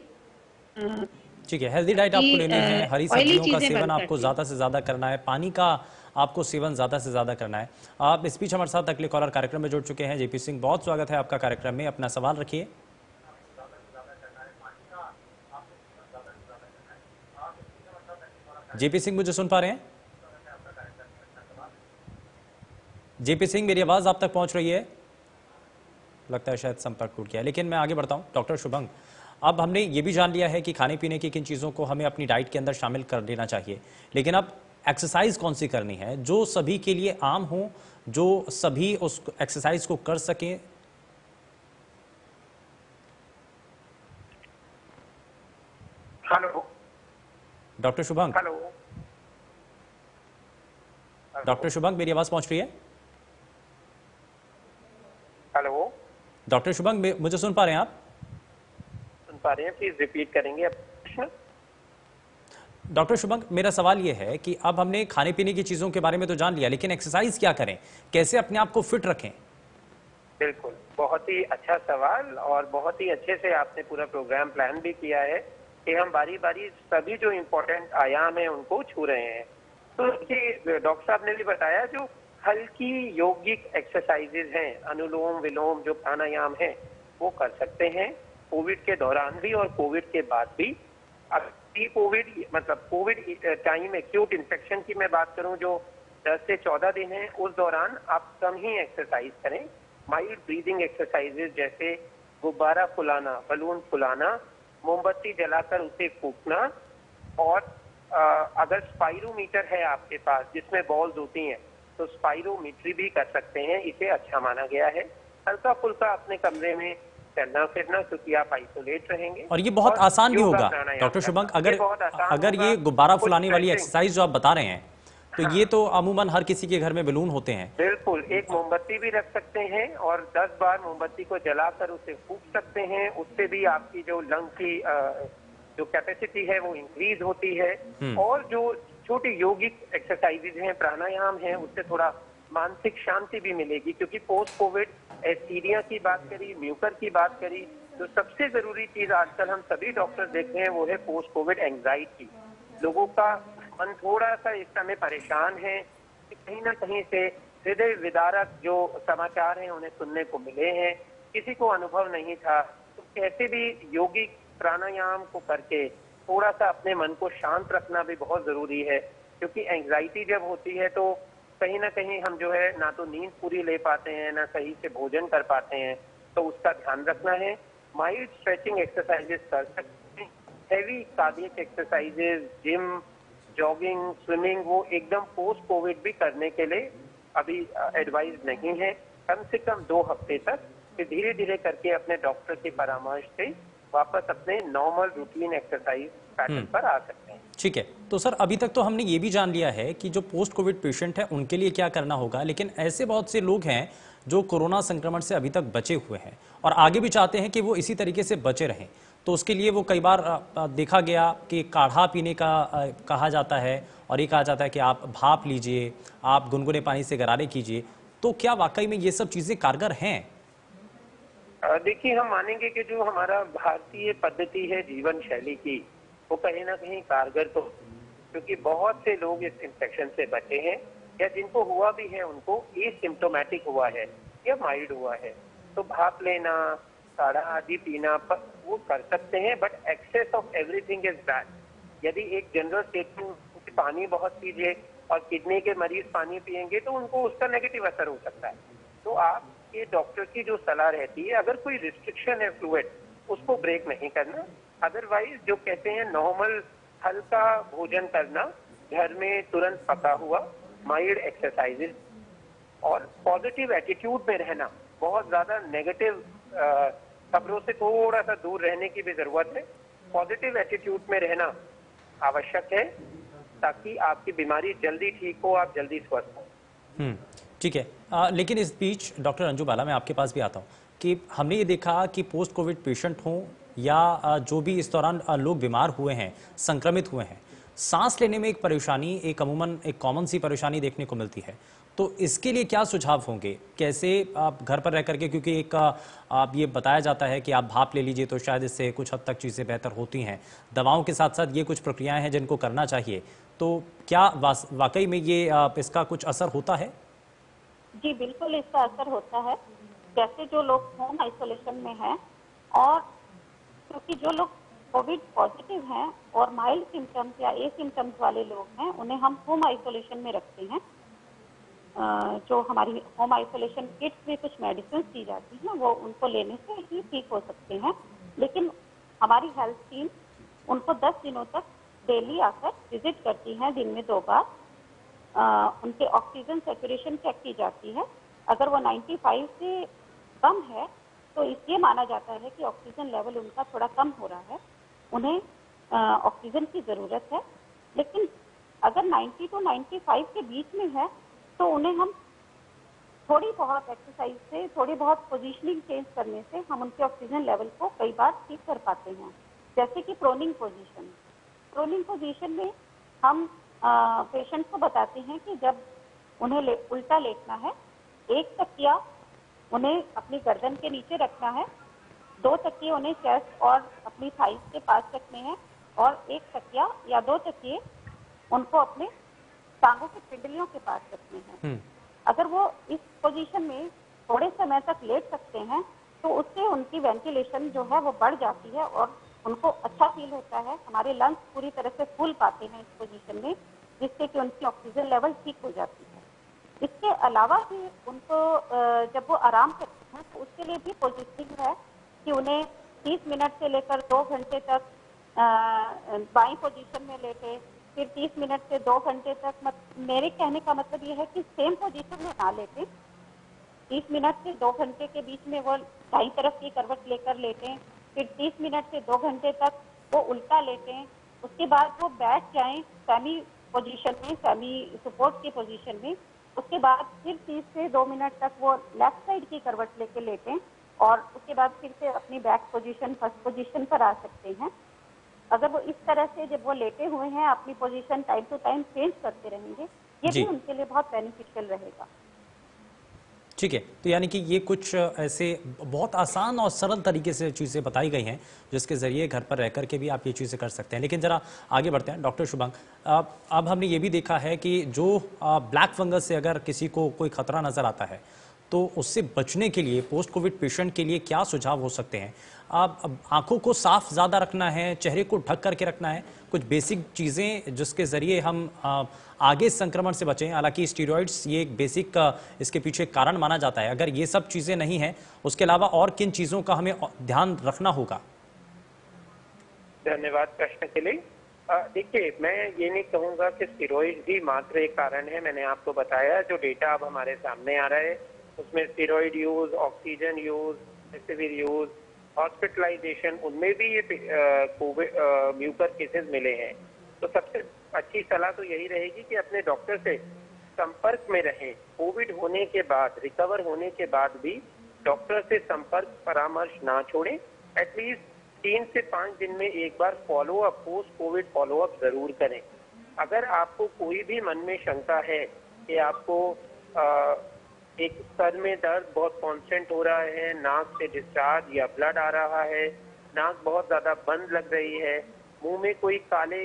ठीक है, हेल्दी डाइट आपको लेनी है, हरी ऑयली सब्जियों का चीजें सेवन बंद आपको कर दें। ज़्यादा से ज़्यादा करना है, पानी का आपको सेवन ज़्यादा से ज़्यादा करना है। आप इस बीच हमारे साथ अगले कॉलर कार्यक्रम में जुड़ चुके हैं। जेपी सिंह, बहुत स्वागत है आपका कार्यक्रम में, अपना सवाल रखिए। जेपी सिंह, मुझे सुन पा रहे हैं? जेपी सिंह, मेरी आवाज़ आप तक पहुंच रही है? लगता है शायद संपर्क टूट गया, लेकिन मैं आगे बढ़ता हूं। डॉक्टर शुभंग, अब हमने ये भी जान लिया है कि खाने पीने की किन चीज़ों को हमें अपनी डाइट के अंदर शामिल कर लेना चाहिए, लेकिन अब एक्सरसाइज कौन सी करनी है जो सभी के लिए आम हो, जो सभी उस एक्सरसाइज को कर सकें? Hello doctor Shubhang, hello doctor Shubhang, मेरी आवाज़ पहुंच रही है? हेलो, डॉक्टर शुभंग, मुझे सुन पा रहे हैं आप? सुन पा रहे हैं? प्लीज रिपीट करेंगे आप प्रश्न? डॉक्टर शुभंग, मेरा सवाल ये है कि अब हमने खाने पीने की चीज़ों के बारे में तो जान लिया, लेकिन एक्सरसाइज क्या करें, कैसे अपने आप को फिट रखें? बिल्कुल, बहुत ही अच्छा सवाल और बहुत ही अच्छे से आपने पूरा प्रोग्राम प्लान भी किया है कि हम बारी बारी सभी जो इम्पोर्टेंट आयाम हैं उनको छू रहे हैं। तो देखिए, डॉक्टर साहब ने भी बताया, जो हल्की यौगिक एक्सरसाइजेज हैं, अनुलोम विलोम जो प्राणायाम है, वो कर सकते हैं कोविड के दौरान भी और कोविड के बाद भी। अब प्री कोविड मतलब कोविड टाइम एक्यूट इन्फेक्शन की मैं बात करूं, जो 10 से 14 दिन है, उस दौरान आप कम ही एक्सरसाइज करें। माइल्ड ब्रीदिंग एक्सरसाइजेज जैसे गुब्बारा फुलाना, बलून फुलाना, मोमबत्ती जलाकर उसे फूंकना, और अगर स्पाइरोमीटर है आपके पास जिसमें बॉल्स होती हैं तो स्पाइरोमीट्री भी कर सकते हैं, इसे अच्छा माना गया है। हल्का फुल्का अपने कमरे में चलना फिरना, क्योंकि आप आइसोलेट रहेंगे। और ये बहुत आसान भी होगा डॉक्टर शुभंग, अगर ये गुब्बारा फुलाने वाली एक्सरसाइज जो आप बता रहे हैं, तो ये तो अमूमन हर किसी के घर में बैलून होते हैं। बिल्कुल, एक मोमबत्ती भी रख सकते हैं और 10 बार मोमबत्ती को जलाकर उसे फूंक सकते हैं। उससे भी आपकी जो लंग की जो कैपेसिटी है वो इंक्रीज होती है। और जो छोटी यौगिक एक्सरसाइजेज हैं, प्राणायाम है, उससे थोड़ा मानसिक शांति भी मिलेगी, क्योंकि पोस्ट कोविड एस्थीरिया की बात करी, म्यूकर की बात करी, तो सबसे जरूरी चीज आजकल हम सभी डॉक्टर देखते हैं वो है पोस्ट कोविड एंग्जाइटी। लोगों का मन थोड़ा सा इस समय परेशान है कि कहीं ना कहीं से हृदय विदारक जो समाचार हैं उन्हें सुनने को मिले हैं, किसी को अनुभव नहीं था। तो कैसे भी यौगिक प्राणायाम को करके थोड़ा सा अपने मन को शांत रखना भी बहुत जरूरी है, क्योंकि एंग्जाइटी जब होती है तो कहीं ना कहीं हम जो है ना तो नींद पूरी ले पाते हैं, ना सही से भोजन कर पाते हैं, तो उसका ध्यान रखना है। माइल्ड स्ट्रेचिंग एक्सरसाइजेस कर सकते हैं, heavy cardiac exercises, gym, jogging, swimming, वो एकदम पोस्ट कोविड भी करने के लिए अभी एडवाइज नहीं है। कम से कम 2 हफ्ते तक, फिर धीरे धीरे करके अपने डॉक्टर के परामर्श से वापस अपने नॉर्मल रूटीन एक्सरसाइज पैटर्न पर आ सकते हैं। ठीक है, तो सर अभी तक तो हमने ये भी जान लिया है कि जो पोस्ट कोविड पेशेंट है उनके लिए क्या करना होगा, लेकिन ऐसे बहुत से लोग हैं जो कोरोना संक्रमण से अभी तक बचे हुए हैं और आगे भी चाहते हैं कि वो इसी तरीके से बचे रहें, तो उसके लिए वो कई बार देखा गया कि काढ़ा पीने का कहा जाता है और ये कहा जाता है कि आप भाप लीजिए, आप गुनगुने पानी से गरारे कीजिए, तो क्या वाकई में ये सब चीज़ें कारगर हैं? देखिए, हम मानेंगे कि जो हमारा भारतीय पद्धति है जीवन शैली की, वो कहीं ना कहीं कारगर तो, क्योंकि बहुत से लोग इस इन्फेक्शन से बचे हैं, या जिनको हुआ भी है उनको एसिम्प्टोमेटिक हुआ है या माइल्ड हुआ है। तो भाप लेना, काढ़ा आदि पीना वो कर सकते हैं, but access of everything is bad. यदि एक जनरल स्टेटमेंट पानी बहुत पीजिए और किडनी के मरीज पानी पिएंगे तो उनको उसका नेगेटिव असर हो सकता है। तो आप ये डॉक्टर की जो सलाह रहती है, अगर कोई रिस्ट्रिक्शन है फ्लूइड, उसको ब्रेक नहीं करना। अदरवाइज जो कहते हैं नॉर्मल हल्का भोजन करना, घर में तुरंत पका हुआ, माइल्ड एक्सरसाइजेज और पॉजिटिव एटीट्यूड में रहना। बहुत ज्यादा नेगेटिव खबरों से थोड़ा सा दूर रहने की भी जरूरत है। पॉजिटिव एटीट्यूड में रहना आवश्यक है ताकि आपकी बीमारी जल्दी ठीक हो, आप जल्दी स्वस्थ हो। ठीक है, लेकिन इस बीच डॉक्टर अंजू बाला, मैं आपके पास भी आता हूँ कि हमने ये देखा कि पोस्ट कोविड पेशेंट हों या जो भी इस दौरान लोग बीमार हुए हैं, संक्रमित हुए हैं, सांस लेने में एक परेशानी, एक अमूमन एक कॉमन सी परेशानी देखने को मिलती है। तो इसके लिए क्या सुझाव होंगे? कैसे आप घर पर रह करके, क्योंकि एक आप ये बताया जाता है कि आप भाप ले लीजिए तो शायद इससे कुछ हद तक चीज़ें बेहतर होती हैं। दवाओं के साथ साथ ये कुछ प्रक्रियाएं हैं जिनको करना चाहिए। तो क्या वाकई में ये इसका कुछ असर होता है? जी बिल्कुल इसका असर होता है। जैसे जो लोग होम आइसोलेशन में हैं और क्योंकि जो लोग कोविड पॉजिटिव हैं और माइल्ड सिम्टम्स या ए सिम्टम्स वाले लोग हैं, उन्हें हम होम आइसोलेशन में रखते हैं। जो हमारी होम आइसोलेशन किट्स में कुछ मेडिसिन दी जाती हैं, वो उनको लेने से ही ठीक हो सकते हैं। लेकिन हमारी हेल्थ टीम उनको 10 दिनों तक डेली आकर विजिट करती हैं, दिन में 2 बार। उनके ऑक्सीजन सैचुरेशन चेक की जाती है। अगर वो 95 से कम है तो इसलिए माना जाता है कि ऑक्सीजन लेवल उनका थोड़ा कम हो रहा है, उन्हें ऑक्सीजन की ज़रूरत है। लेकिन अगर 90 to 95 के बीच में है तो उन्हें हम थोड़ी बहुत एक्सरसाइज से, थोड़ी बहुत पोजीशनिंग चेंज करने से हम उनके ऑक्सीजन लेवल को कई बार ठीक कर पाते हैं। जैसे कि प्रोनिंग पोजीशन। प्रोनिंग पोजीशन में हम पेशेंट को बताते हैं कि जब उन्हें उल्टा लेटना है, 1 तकिया उन्हें अपनी गर्दन के नीचे रखना है, 2 तकिए उन्हें चेस्ट और अपनी थाइस के पास रखने हैं और 1 तकिया या 2 तकिए उनको अपने टांगों की पिंडलियों के पास रखने हैं। अगर वो इस पोजीशन में थोड़े समय तक लेट सकते हैं तो उससे उनकी वेंटिलेशन जो है वो बढ़ जाती है और उनको अच्छा फील होता है। हमारे लंग्स पूरी तरह से फूल पाते हैं इस पोजीशन में, जिससे कि उनकी ऑक्सीजन लेवल ठीक हो जाती है। इसके अलावा भी उनको जब वो आराम करते हैं तो उसके लिए भी पोजीशनिंग है कि उन्हें 30 मिनट से लेकर 2 घंटे तक बाई पोजीशन में लेटे, फिर 30 मिनट से 2 घंटे तक। मेरे कहने का मतलब ये है कि सेम पोजीशन में ना लेटें। 30 मिनट से 2 घंटे के बीच में वो दाईं तरफ की करवट लेकर लेटें, फिर 30 मिनट से 2 घंटे तक वो उल्टा लेटें। उसके बाद वो बैठ जाएं सेमी पोजीशन में, सेमी सपोर्ट की पोजीशन में। उसके बाद फिर 30 से 2 मिनट तक वो लेफ्ट साइड की करवट लेके लेटें और उसके बाद फिर से अपनी बैक पोजीशन, फर्स्ट पोजीशन पर आ सकते हैं। अगर वो इस तरह से जब वो लेटे हुए हैं अपनी position time to time change करते रहेंगे, ये भी उनके लिए बहुत बेनिफिशियल रहेगा। ठीक है, तो यानी कि ये कुछ ऐसे बहुत आसान और सरल तरीके से चीज़ें बताई गई हैं जिसके ज़रिए घर पर रह कर के भी आप ये चीज़ें कर सकते हैं। लेकिन ज़रा आगे बढ़ते हैं डॉक्टर शुभांग। अब हमने ये भी देखा है कि जो ब्लैक फंगस से अगर किसी को कोई खतरा नज़र आता है तो उससे बचने के लिए पोस्ट कोविड पेशेंट के लिए क्या सुझाव हो सकते हैं? अब आंखों को साफ ज़्यादा रखना है, चेहरे को ढक करके रखना है, कुछ बेसिक चीज़ें जिसके ज़रिए हम आगे संक्रमण से बचें। हालांकि स्टीरॉइड्स ये एक बेसिक इसके पीछे कारण माना जाता है। अगर ये सब चीज़ें नहीं हैं, उसके अलावा और किन चीज़ों का हमें ध्यान रखना होगा? धन्यवाद प्रश्न के लिए। देखिए, मैं ये नहीं कहूँगा कि स्टीरॉइड ही मात्र एक कारण है। मैंने आपको बताया जो डेटा अब हमारे सामने आ रहा है उसमें steroid use, oxygen use, remdesivir use, hospitalisation, उनमें भी ये कोविड म्यूकर केसेस मिले हैं। तो सबसे अच्छी सलाह तो यही रहेगी कि अपने डॉक्टर से संपर्क में रहें। कोविड होने के बाद, रिकवर होने के बाद भी डॉक्टर से संपर्क परामर्श ना छोड़ें। एटलीस्ट 3 से 5 दिन में एक बार फॉलोअप, पोस्ट कोविड फॉलोअप जरूर करें। अगर आपको कोई भी मन में शंका है कि आपको एक सर में दर्द बहुत कांस्टेंट हो रहा है, नाक से डिस्चार्ज या ब्लड आ रहा है, नाक बहुत ज्यादा बंद लग रही है, मुंह में कोई काले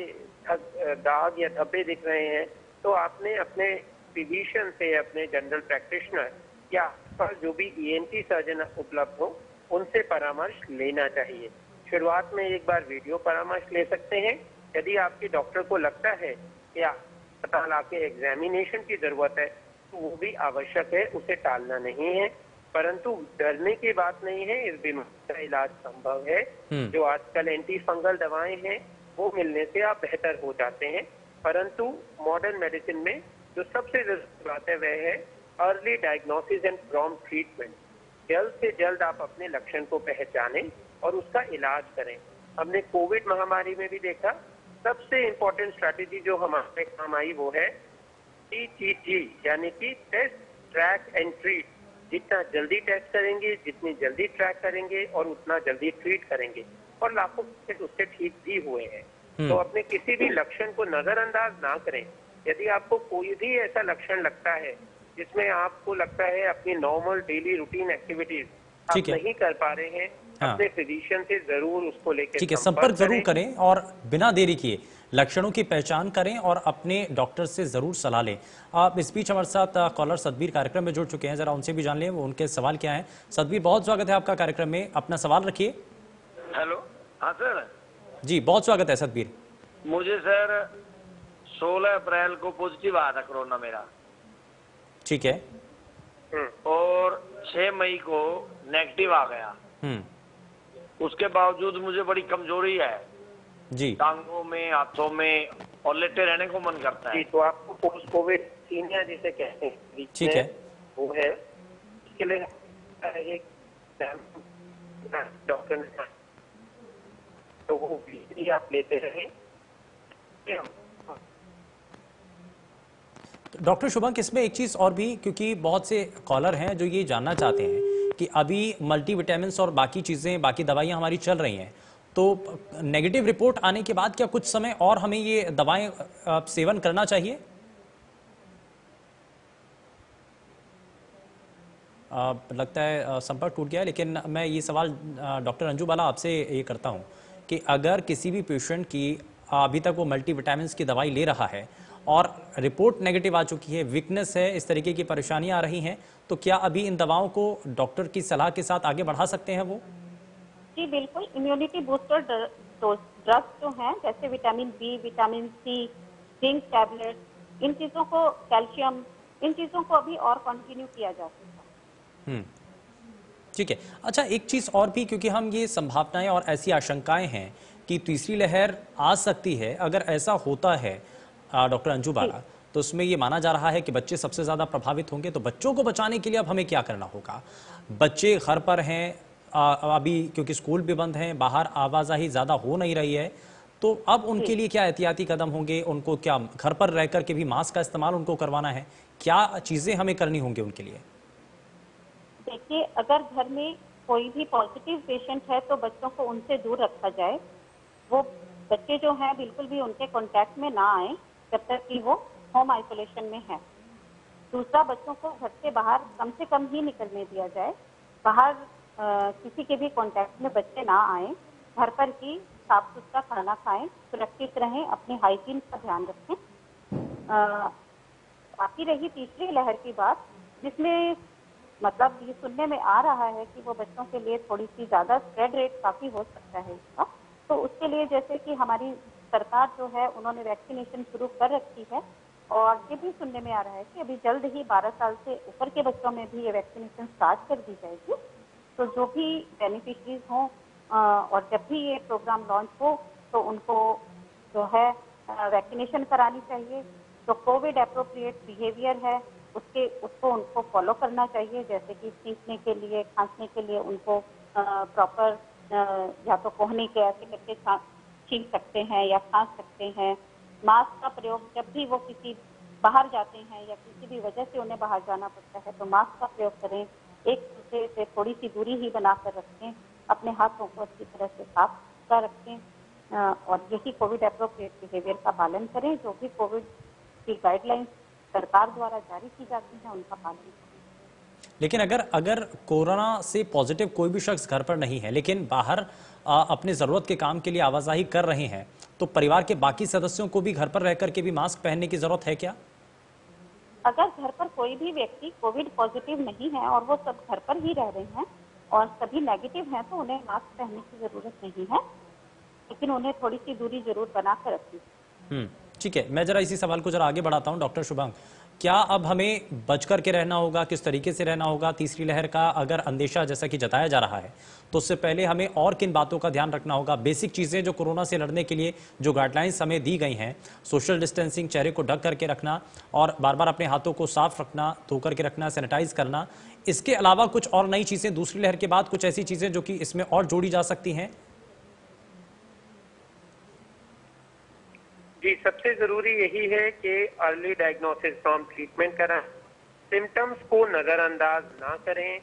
दाग या धब्बे दिख रहे हैं, तो आपने अपने फिजिशियन से, अपने जनरल प्रैक्टिशनर या पर जो भी ENT सर्जन उपलब्ध हो उनसे परामर्श लेना चाहिए। शुरुआत में एक बार वीडियो परामर्श ले सकते हैं। यदि आपके डॉक्टर को लगता है कि अस्पताल आके एग्जामिनेशन की जरूरत है तो वो भी आवश्यक है, उसे टालना नहीं है। परंतु डरने की बात नहीं है, इस बीमारी का इलाज संभव है। जो आजकल एंटी फंगल दवाएं हैं वो मिलने से आप बेहतर हो जाते हैं। परंतु मॉडर्न मेडिसिन में जो सबसे जरूरी बात है वह है early diagnosis and prompt treatment. जल्द से जल्द आप अपने लक्षण को पहचानें और उसका इलाज करें। हमने कोविड महामारी में भी देखा, सबसे इम्पोर्टेंट स्ट्रैटेजी जो हमारे काम आई वो है TTT, यानी कि टेस्ट, ट्रैक एंड ट्रीट। जितना जल्दी टेस्ट करेंगे, जितनी जल्दी ट्रैक करेंगे और उतना जल्दी ट्रीट करेंगे, और लाखों पेशेंट उससे ठीक भी हुए हैं। तो अपने किसी भी लक्षण को नजरअंदाज ना करें। यदि आपको कोई भी ऐसा लक्षण लगता है जिसमें आपको लगता है अपनी नॉर्मल डेली रूटीन एक्टिविटीज आप ठीक है। नहीं कर पा रहे हैं, हाँ। अपने फिजिशियन से जरूर उसको लेकर ठीक है, संपर्क जरूर करें और बिना देरी किए लक्षणों की पहचान करें और अपने डॉक्टर से जरूर सलाह लें। आप इस बीच हमारे साथ कॉलर सतबीर कार्यक्रम में जुड़ चुके हैं, जरा उनसे भी जान लें वो उनके सवाल क्या हैं। सतबीर, बहुत स्वागत है आपका कार्यक्रम में, अपना सवाल रखिए। हेलो, हाँ सर जी, बहुत स्वागत है सतबीर। मुझे सर 16 अप्रैल को पॉजिटिव आया था कोरोना मेरा, ठीक है। और 6 मई को नेगेटिव आ गया। उसके बावजूद मुझे बड़ी कमजोरी है जी, टांगों में, हाथों में, और लेटे रहने को मन करता है। जी, तो आपको पोस्ट कोविड सीनिया जिसे कहते हैं, ठीक है, वो है। इसके लिए एक डॉक्टर ने तो वो भी आप लेते रहे। डॉक्टर शुभंक, इसमें एक चीज और भी, क्योंकि बहुत से कॉलर हैं जो ये जानना चाहते हैं कि अभी मल्टीविटामिन और बाकी चीजें, बाकी दवाइयां हमारी चल रही हैं, तो नेगेटिव रिपोर्ट आने के बाद क्या कुछ समय और हमें ये दवाएं सेवन करना चाहिए? लगता है संपर्क टूट गया है, लेकिन मैं ये सवाल डॉक्टर अंजू बाला आपसे ये करता हूं कि अगर किसी भी पेशेंट की अभी तक वो मल्टीविटामिन की दवाई ले रहा है और रिपोर्ट नेगेटिव आ चुकी है, वीकनेस है, इस तरीके की परेशानियां आ रही हैं, तो क्या अभी इन दवाओं को डॉक्टर की सलाह के साथ आगे बढ़ा सकते हैं वो? जी बिल्कुल, इम्यूनिटी बूस्टर ड्रग्स जो हैं, जैसे vitamin B, vitamin C, zinc tablet, इन चीजों को, कैल्शियम, इन चीजों को अभी और कंटिन्यू किया जा सकता है। ठीक है। अच्छा, एक चीज और भी, क्योंकि हम ये संभावनाएं और ऐसी आशंकाएं हैं कि तीसरी लहर आ सकती है, अगर ऐसा होता है डॉक्टर अंजू बाला, तो उसमें ये माना जा रहा है कि बच्चे सबसे ज्यादा प्रभावित होंगे। तो बच्चों को बचाने के लिए अब हमें क्या करना होगा? बच्चे घर पर हैं अभी, क्योंकि स्कूल भी बंद हैं, बाहर आवाजाही ज्यादा हो नहीं रही है, तो अब उनके लिए क्या एहतियाती कदम होंगे? उनको क्या घर पर रह करके भी मास्क का इस्तेमाल उनको करवाना है? क्या चीजें हमें करनी होंगी उनके लिए? देखिए, अगर घर में कोई भी पॉजिटिव पेशेंट है तो बच्चों को उनसे दूर रखा जाए। वो बच्चे जो हैं बिल्कुल भी उनके कांटेक्ट में ना आए जब तक कि वो होम आइसोलेशन में है। दूसरा, बच्चों को घर से बाहर कम से कम ही निकलने दिया जाए। बाहर किसी के भी कांटेक्ट में बच्चे ना आए। घर पर ही साफ सुथरा खाना खाएं, सुरक्षित रहें, अपनी हाइजीन का ध्यान रखें। बाकी रही तीसरी लहर की बात, जिसमें मतलब ये सुनने में आ रहा है कि वो बच्चों के लिए थोड़ी सी ज्यादा स्प्रेड रेट काफी हो सकता है इसका। तो उसके लिए जैसे कि हमारी सरकार जो है उन्होंने वैक्सीनेशन शुरू कर रखी है, और ये भी सुनने में आ रहा है कि अभी जल्द ही 12 साल से ऊपर के बच्चों में भी ये वैक्सीनेशन स्टार्ट कर दी जाएगी। तो जो भी बेनिफिशरीज हों और जब भी ये प्रोग्राम लॉन्च हो तो उनको जो है वैक्सीनेशन करानी चाहिए। जो कोविड एप्रोप्रिएट बिहेवियर है उसको उनको फॉलो करना चाहिए, जैसे कि छींकने के लिए, खांसने के लिए उनको प्रॉपर या तो कोहनी के ऐसे करके छींक सकते हैं या खांस सकते हैं। मास्क का प्रयोग जब भी वो किसी बाहर जाते हैं या किसी भी वजह से उन्हें बाहर जाना पड़ता है तो मास्क का प्रयोग करें। एक दूसरे से थोड़ी सी दूरी ही बनाकर रखें। अपने हाथों को अच्छी तरह से साफ कर रखें और यही कोविड एप्रोप्रिएट बिहेवियर का पालन करें। जो भी कोविड की गाइडलाइंस सरकार द्वारा जारी की जाती है उनका पालन करें। लेकिन अगर कोरोना से पॉजिटिव कोई भी शख्स घर पर नहीं है लेकिन बाहर अपने जरूरत के काम के लिए आवाजाही कर रहे हैं, तो परिवार के बाकी सदस्यों को भी घर पर रह करके भी मास्क पहनने की जरूरत है क्या? अगर घर पर कोई भी व्यक्ति कोविड पॉजिटिव नहीं है और वो सब घर पर ही रह रहे हैं और सभी नेगेटिव हैं तो उन्हें मास्क पहनने की जरूरत नहीं है, लेकिन उन्हें थोड़ी सी दूरी जरूर बनाकर रखनी। ठीक है, मैं जरा इसी सवाल को जरा आगे बढ़ाता हूं। डॉक्टर शुभंक, क्या अब हमें बच करके रहना होगा? किस तरीके से रहना होगा? तीसरी लहर का अगर अंदेशा जैसा कि जताया जा रहा है तो उससे पहले हमें और किन बातों का ध्यान रखना होगा? बेसिक चीजें जो कोरोना से लड़ने के लिए जो गाइडलाइंस हमें दी गई हैं, सोशल डिस्टेंसिंग, चेहरे को ढक करके रखना और बार बार अपने हाथों को साफ रखना, धो करके रखना, सैनिटाइज करना, इसके अलावा कुछ और नई चीजें दूसरी लहर के बाद, कुछ ऐसी चीजें जो कि इसमें और जोड़ी जा सकती हैं? जी, सबसे जरूरी यही है कि अर्ली डायग्नोसिस फ्रॉम ट्रीटमेंट कराएं, सिम्टम्स को नजरअंदाज ना करें,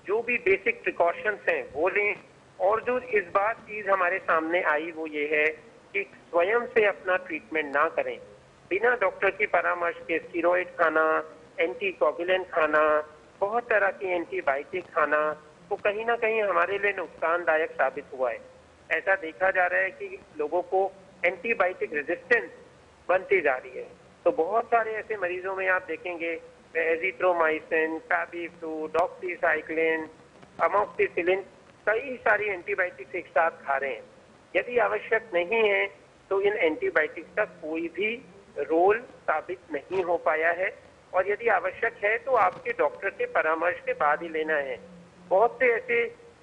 जो भी बेसिक प्रिकॉशंस हैं वो लें। और जो इस बार चीज हमारे सामने आई वो ये है कि स्वयं से अपना ट्रीटमेंट ना करें। बिना डॉक्टर की परामर्श के स्टीरॉइड खाना एंटीकोगुलेंट खाना, बहुत तरह की एंटीबायोटिक खाना, वो कहीं ना कहीं हमारे लिए नुकसानदायक साबित हुआ है। ऐसा देखा जा रहा है कि लोगों को एंटीबायोटिक रेजिस्टेंस बनती जा रही है। तो बहुत सारे ऐसे मरीजों में आप देखेंगे एजिथ्रोमाइसिन, पैबीफ्लू, डॉक्सीसाइक्लिन, अमोक्सिसिलिन, कई सारी एंटीबायोटिक्स एक साथ खा रहे हैं। यदि आवश्यक नहीं है तो इन एंटीबायोटिक्स का कोई भी रोल साबित नहीं हो पाया है, और यदि आवश्यक है तो आपके डॉक्टर के परामर्श के बाद ही लेना है। बहुत से ऐसे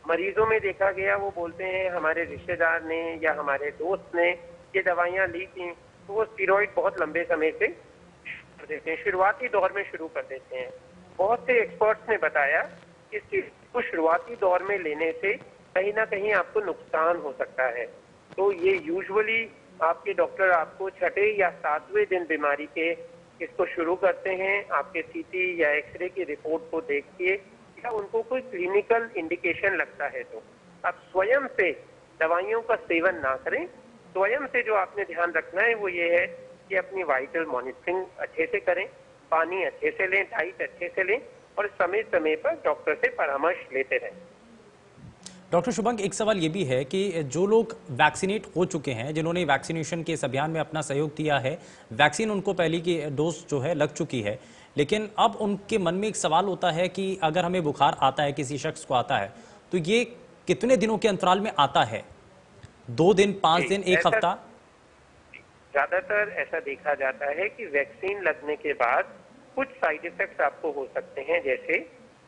मरीजों में देखा गया, वो बोलते हैं हमारे रिश्तेदार ने या हमारे दोस्त ने ये दवाइयां ली थी, तो वो स्टीरॉइड बहुत लंबे समय से कर देते हैं, शुरुआती दौर में शुरू कर देते हैं। बहुत से एक्सपर्ट्स ने बताया कि इस चीज को शुरुआती दौर में लेने से कहीं ना कहीं आपको नुकसान हो सकता है। तो ये यूजुअली आपके डॉक्टर आपको छठे या सातवें दिन बीमारी के इसको शुरू करते हैं, आपके सीटी या एक्सरे की रिपोर्ट को देख के, या उनको कोई क्लिनिकल इंडिकेशन लगता है तो। अब स्वयं से दवाइयों का सेवन ना करें। स्वयं से जो आपने ध्यान रखना है वो ये है कि अपनी वाइटल मॉनिटरिंग अच्छे से करें, पानी अच्छे से लें, डाइट अच्छे से लें, और समय समय पर डॉक्टर से परामर्श लेते रहें। डॉक्टर शुभंक, एक सवाल ये भी है कि जो लोग वैक्सीनेट हो चुके हैं, जिन्होंने वैक्सीनेशन के इस अभियान में अपना सहयोग दिया है, वैक्सीन उनको पहली की डोज जो है लग चुकी है, लेकिन अब उनके मन में एक सवाल होता है कि अगर हमें बुखार आता है, किसी शख्स को आता है, तो ये कितने दिनों के अंतराल में आता है? 2 दिन, 5 दिन, 1 हफ्ता? ज्यादातर ऐसा देखा जाता है कि वैक्सीन लगने के बाद कुछ साइड इफेक्ट्स आपको हो सकते हैं, जैसे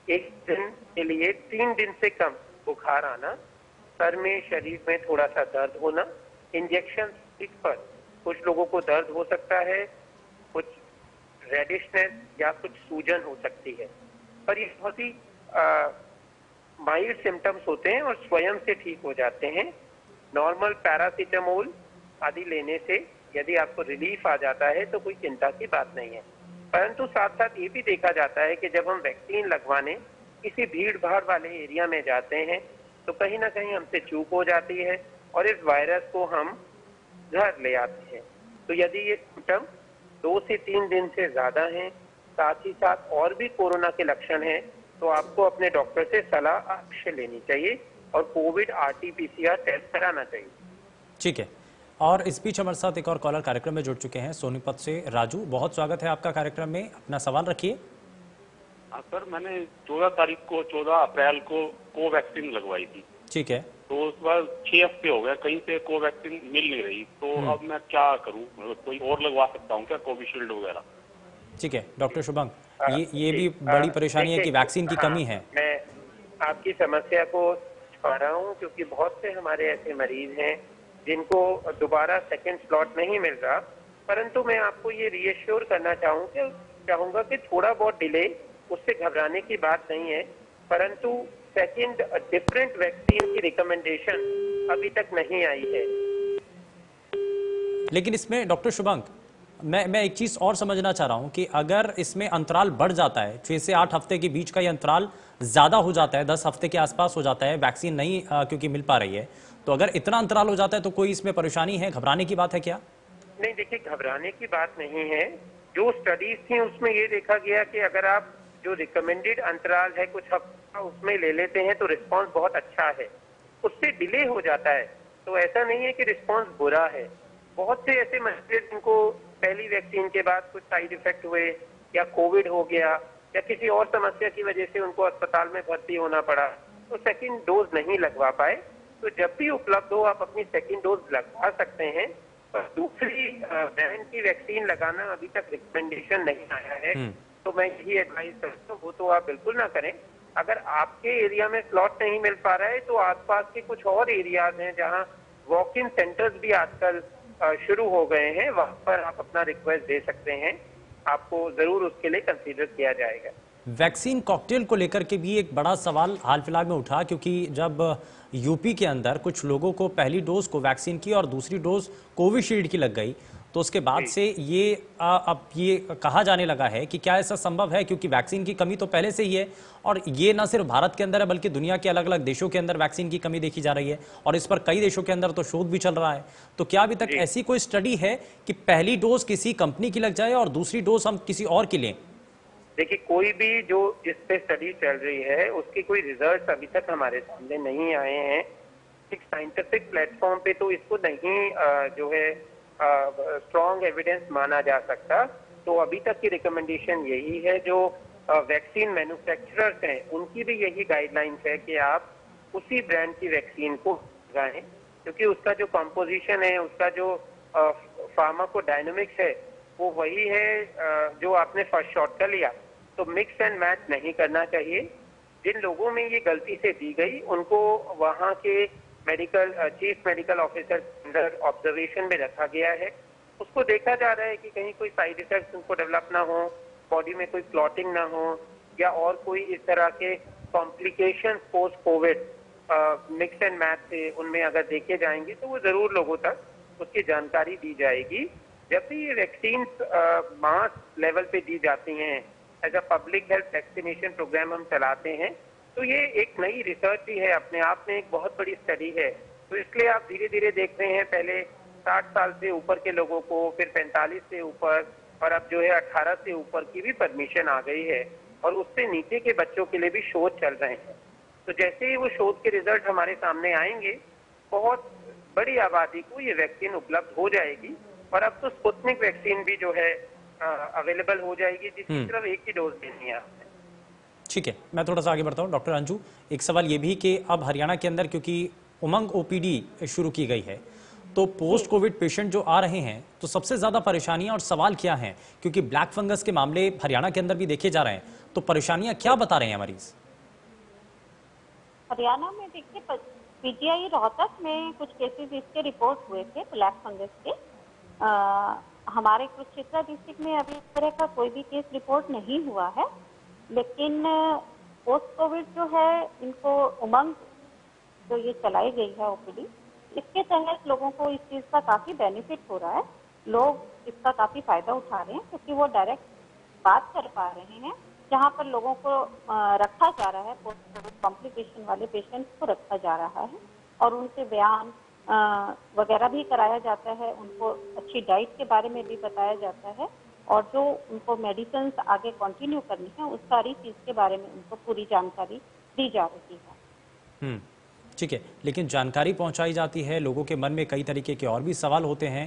एक दिन के लिए 3 दिन से कम बुखार आना, सर में, शरीर में थोड़ा सा दर्द होना, इंजेक्शन स्टिक पर कुछ लोगों को दर्द हो सकता है, कुछ रेडिशनेस या कुछ सूजन हो सकती है, पर ये बहुत ही माइल्ड सिम्टम्स होते हैं और स्वयं से ठीक हो जाते हैं। नॉर्मल पैरासीटामोल आदि लेने से यदि आपको रिलीफ आ जाता है तो कोई चिंता की बात नहीं है। परंतु साथ साथ ये भी देखा जाता है कि जब हम वैक्सीन लगवाने किसी भीड़ भाड़ वाले एरिया में जाते हैं तो कहीं ना कहीं हमसे चूक हो जाती है और इस वायरस को हम घर ले आते हैं। तो यदि ये सिम्टम 2 से 3 दिन से ज्यादा हैं, साथ ही साथ और भी कोरोना के लक्षण हैं, तो आपको अपने डॉक्टर से सलाह अवश्य लेनी चाहिए और कोविड RT-PCR टेस्ट कराना चाहिए। ठीक है। और इस बीच हमारे साथ एक और कॉलर कार्यक्रम में जुड़ चुके हैं, सोनीपत से राजू। बहुत स्वागत है आपका कार्यक्रम में, अपना सवाल रखिए। सर, मैंने 14 अप्रैल को कोवैक्सीन लगवाई थी। ठीक है। तो उस बाद 6 हफ्ते हो गए, कहीं से कोवैक्सीन मिल नहीं रही, तो अब मैं क्या करूं? कोई और लगवा सकता हूं क्या, कोविशील्ड वगैरह? ठीक है डॉक्टर शुभंक, ये भी बड़ी परेशानी है कि वैक्सीन की कमी है। मैं आपकी समस्या को पा रहा हूँ, क्योंकि बहुत से हमारे ऐसे मरीज हैं जिनको दोबारा सेकंड स्लॉट नहीं मिल रहा, परंतु मैं आपको ये रीएश्योर करना चाहूंगा कि थोड़ा बहुत डिले, उससे घबराने की बात नहीं है, परंतु सेकंड डिफरेंट वैक्सीन की रिकमेंडेशन अभी तक नहीं आई है। लेकिन इसमें डॉक्टर शुभंक, मैं एक चीज और समझना चाह रहा हूं कि अगर इसमें अंतराल बढ़ जाता है, 6 से 8 हफ्ते के बीच का ये अंतराल ज्यादा हो जाता है, 10 हफ्ते के आसपास हो जाता है, वैक्सीन नहीं क्योंकि मिल पा रही है, तो अगर इतना अंतराल हो जाता है तो कोई इसमें परेशानी है, घबराने की बात है क्या? नहीं, देखिए घबराने की बात नहीं है। जो स्टडीज थी उसमें ये देखा गया कि अगर आप जो रिकमेंडेड अंतराल है कुछ हफ्ता उसमें ले लेते हैं तो रिस्पांस बहुत अच्छा है। उससे डिले हो जाता है तो ऐसा नहीं है कि रिस्पांस बुरा है। बहुत से ऐसे मरीज जिनको पहली वैक्सीन के बाद कुछ साइड इफेक्ट हुए, या कोविड हो गया, या किसी और समस्या की वजह से उनको अस्पताल में भर्ती होना पड़ा, तो सेकंड डोज नहीं लगवा पाए। तो जब भी उपलब्ध हो आप अपनी सेकंड डोज लगवा सकते हैं, पर दूसरी ब्रांड की वैक्सीन लगाना अभी तक रिकमेंडेशन नहीं आया है, तो मैं यही एडवाइस करता हूँ वो तो आप बिल्कुल ना करें। अगर आपके एरिया में स्लॉट नहीं मिल पा रहा है तो आसपास के कुछ और एरियाज हैं जहाँ वॉक इन सेंटर्स भी आजकल शुरू हो गए हैं, वहां पर आप अपना रिक्वेस्ट दे सकते हैं, आपको जरूर उसके लिए कंसीडर किया जाएगा। वैक्सीन कॉकटेल को लेकर के भी एक बड़ा सवाल हाल फिलहाल में उठा, क्योंकि जब यूपी के अंदर कुछ लोगों को पहली डोज कोवैक्सीन की और दूसरी डोज कोविशील्ड की लग गई, तो उसके बाद से ये अब ये कहा जाने लगा है कि क्या ऐसा संभव है, क्योंकि वैक्सीन की कमी तो पहले से ही है, और ये ना सिर्फ भारत के अंदर है बल्कि दुनिया के अलग अलग देशों के अंदर वैक्सीन की कमी देखी जा रही है, और इस पर कई देशों के अंदर तो शोध भी चल रहा है। तो क्या अभी तक ऐसी कोई स्टडी है कि पहली डोज किसी कंपनी की लग जाए और दूसरी डोज हम किसी और की लें? देखिए, कोई भी जो जिस पे स्टडी चल रही है उसके कोई रिजल्ट अभी तक हमारे सामने नहीं आए हैं। एक साइंटिफिक प्लेटफॉर्म पे तो इसको नहीं जो है स्ट्रॉन्ग एविडेंस माना जा सकता। तो अभी तक की रिकमेंडेशन यही है, जो वैक्सीन मैन्युफैक्चरर्स हैं उनकी भी यही गाइडलाइंस है कि आप उसी ब्रांड की वैक्सीन को लगाएं, क्योंकि उसका जो कॉम्पोजिशन है, उसका जो फार्माकोडायनामिक्स है वो वही है जो आपने फर्स्ट शॉट का लिया। तो मिक्स एंड मैच नहीं करना चाहिए। जिन लोगों में ये गलती से दी गई उनको वहाँ के chief medical officer under observation में रखा गया है। उसको देखा जा रहा है कि कहीं कोई साइड इफेक्ट उनको डेवलप ना हो, बॉडी में कोई क्लॉटिंग ना हो, या और कोई इस तरह के complication post Covid mix and match से उनमें अगर देखे जाएंगे तो वो जरूर लोगों तक उसकी जानकारी दी जाएगी। जब भी ये वैक्सीन मास लेवल पे दी जाती हैं, as a public health vaccination programme हम चलाते हैं, तो ये एक नई रिसर्च ही है, अपने आप में एक बहुत बड़ी स्टडी है। तो इसलिए आप धीरे धीरे देख रहे हैं, पहले 60 साल से ऊपर के लोगों को, फिर 45 से ऊपर, और अब जो है 18 से ऊपर की भी परमिशन आ गई है, और उससे नीचे के बच्चों के लिए भी शोध चल रहे हैं। तो जैसे ही वो शोध के रिजल्ट हमारे सामने आएंगे, बहुत बड़ी आबादी को ये वैक्सीन उपलब्ध हो जाएगी। और अब तो स्पुतनिक वैक्सीन भी जो है अवेलेबल हो जाएगी, जिसकी सिर्फ एक ही डोज देनी है। ठीक है, मैं थोड़ा सा आगे बढ़ता हूँ। डॉक्टर अंजू, एक सवाल ये भी कि अब हरियाणा के अंदर क्योंकि उमंग ओपीडी शुरू की गई है, तो पोस्ट कोविड पेशेंट जो आ रहे हैं, तो सबसे ज्यादा परेशानियां और सवाल क्या हैं? क्योंकि ब्लैक फंगस के मामले हरियाणा के अंदर भी देखे जा रहे हैं, तो परेशानियां क्या बता रहे हैं मरीज? हरियाणा में देखिए, पीजीआई रोहतक में कुछ केसेस इसके रिपोर्ट हुए थे ब्लैक फंगस के। हमारे कुरुक्षेत्र डिस्ट्रिक्ट में अभी इस तरह का कोई भी केस रिपोर्ट नहीं हुआ है, लेकिन पोस्ट कोविड जो है, इनको उमंग जो ये चलाई गई है ओपीडी, इसके तहत लोगों को इस चीज का काफी बेनिफिट हो रहा है। लोग इसका काफी फायदा उठा रहे हैं, क्योंकि वो डायरेक्ट बात कर पा रहे हैं। जहाँ पर लोगों को रखा जा रहा है, पोस्ट कोविड कॉम्प्लिकेशन वाले पेशेंट्स को रखा जा रहा है, और उनसे बयान वगैरह भी कराया जाता है, उनको अच्छी डाइट के बारे में भी बताया जाता है, और जो उनको मेडिसिन आगे कंटिन्यू करनी है उस सारी चीज के बारे में उनको पूरी जानकारी दी जा रही है। ठीक है, लेकिन जानकारी पहुंचाई जाती है, लोगों के मन में कई तरीके के और भी सवाल होते हैं।